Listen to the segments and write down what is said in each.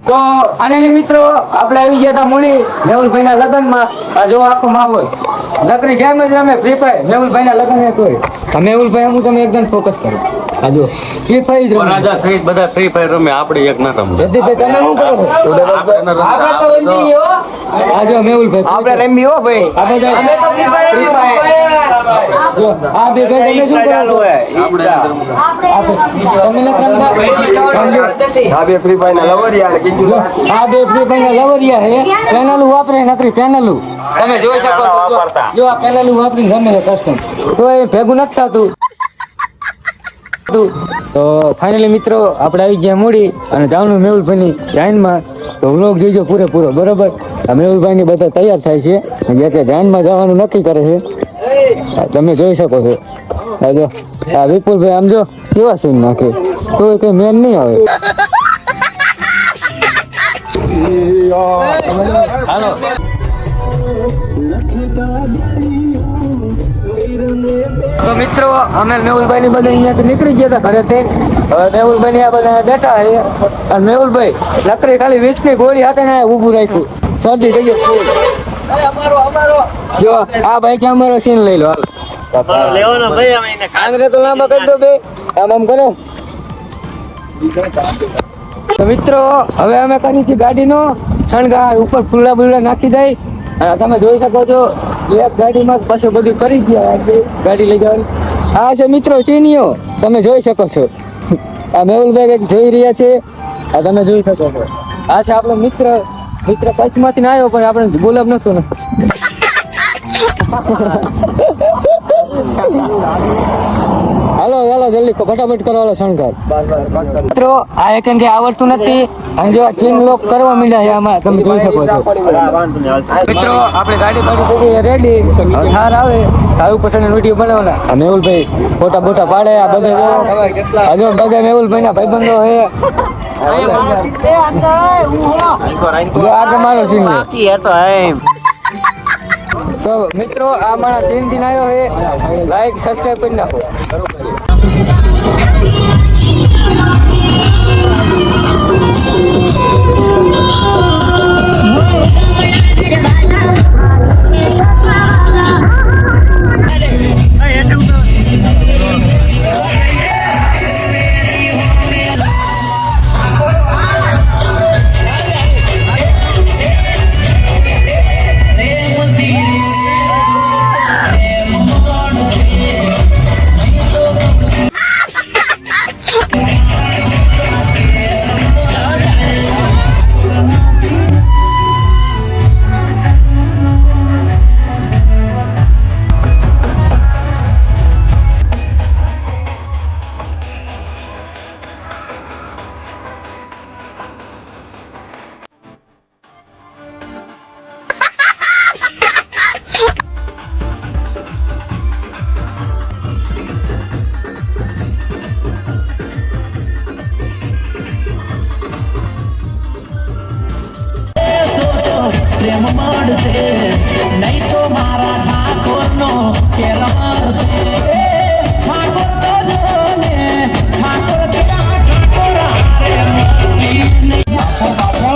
તો અને મિત્રો આપણે આવી ગયા હતા મૂળી મેહુલભાઈ ના લગ્ન માં. જો આખો માહોલ નકરી ગેમ જ રમે ફ્રી ફાયર મેહુલભાઈ ના લગ્ન ને તોય મેહુલભાઈ હું તમે એકદમ ફોકસ કરો. આ જો ફ્રી ફાયર જ રમે રાજા સહિત બધા ફ્રી ફાયર રમે આપણે એક ના રમે. જયદીપભાઈ તમે શું કરો છો? આપણે તો રમી હો. આ જો મેહુલભાઈ આપણે રમી હો ભાઈ. આ બધા અમે તો ફ્રી ફાયર જો આ બે ભાઈ તમે શું કરો છો? તમે નથી રમતા? આ બે ફ્રી ફાયર ના લવરિયા ને કીધું આ બે ફ્રી ફાયર ના લવરિયા હે પેનલું વાપરે નકરી પેનલું તમે જોઈ શકો છો. જો આ પેનલું વાપરીને રમે છે કસ્ટમ તો એ ભેગું નથી થતું. તો ફાઇનલી મિત્રો આપણે આવી ગયા મૂડી અને જવાનું મેહુલભાઈની જાઈનમાં. તો વ્લોગ જોઈજો પૂરેપૂરો બરોબર. આ મેહુલભાઈની બધા તૈયાર થાય છે જે તે જાઈનમાં જવાનું નક્કી કરે છે. તમે જોઈ શકો છો. આ જો આ વિપુલભાઈ આમ જો કેવા સીન નાખે તો કઈ મેન નહીં આવે. હાલો તો મિત્રો અમે મેહુલભાઈ ની બધા અહીંયાથી નીકળી ગયા હતા ઘરેથી. હવે મેહુલભાઈ ની આ બધા બેઠા છે અને મેહુલભાઈ લકડી ખાલી વીસ ની ગોળી હાથે ને ઊભું રાખ્યું. શરદી થઈ ગઈ. જો આ ભાઈ કે અમારો સીન લઈ લો. લેવાના ભાઈ અમે એને આંગરે તો લાંબા કરી દો બે આમ આમ કરો. તો મિત્રો હવે અમે કરી છે ગાડીનો શણગાર ઉપર ફૂલા બુલા નાખી દઈ. તમે જોઈ શકો છો એક ગાડીમાં પછી બધું કરી ગયા ગાડી લઈ જવાની. આ છે મિત્રો ચીનીઓ તમે જોઈ શકો છો. આ મેહુલભાઈ જોઈ રહ્યા છે. આ તમે જોઈ શકો છો. આ છે આપણો મિત્ર કચ્છમાંથી ના આવ્યો પણ આપણે બોલાવ નતો ને. હાલો જલ્દી ફટાફટ કરો હાલો શણગાર. મિત્રો આ એક કે આવડતું નથી અને જો ચેન લોક કરવા માંડ્યા છે આમાં તમે જોઈ શકો છો. મિત્રો આપણે ગાડી થઈ રેડી થાર આવે આવી પછી વિડીયો બનાવવાના. આ મેહુલભાઈ ફોટા બોટા પાડે. આ બધા હજુ બધા મેહુલભાઈ ના ભાઈબંધો છે. આ તમારો સીન તો મિત્રો આ મારા ચેન થી આવ્યો છે. લાઈક સબસ્ક્રાઈબ કરી નાખો. પ્રેમ મળશે નહીં તો મારા ઠાકોરનો કેર મળશે. ઠાકોર તો જો ને ઠાકોર ઠાકોર હારે નહીં બાપો.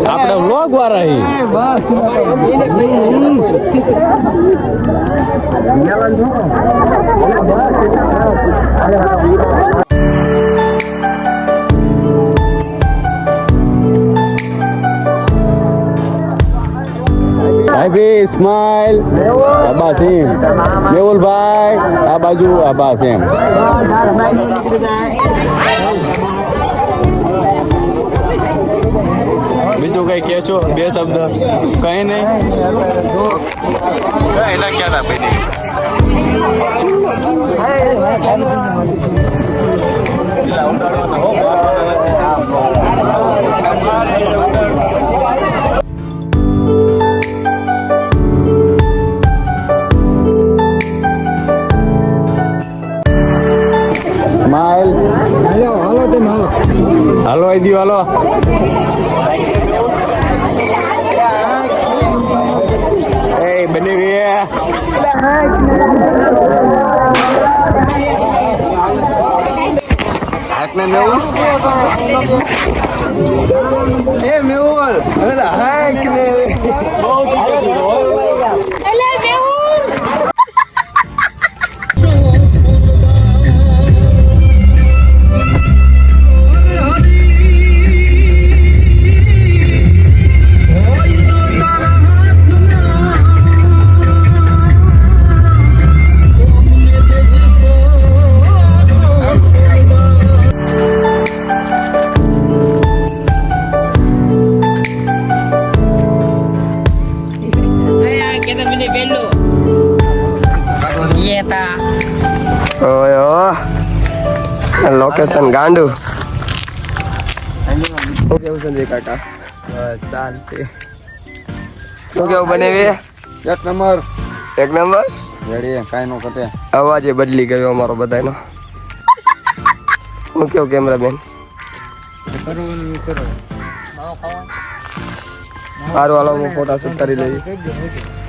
આપણે વ્લોગ વાળા હાય સ્માઈલ આબા સેમ મેહુલભાઈ આ બાજુ આબા સેમ બીજું કઈ કહેશો બે શબ્દ કઈ નહીં એના ક્યાં આપે સ્માઈલ હાલો તેમ હાલો હાલો આઈ દીયો હાલો એ બની ગયા હાકને મેઉલ એ મેઉલ અરે હાક ને બહુ દીધો લોકેશન ગાંડુ કેવું સંજય કાકા શાંતિ શું કેવું બનેવી એક નંબર રેડી કાંઈ નો ઘટે અવાજ એ બદલી ગયો અમારો બધાનો હું કેવું કેમેરામેન સારું હાલો હું ફોટા શૂટ કરી લઈએ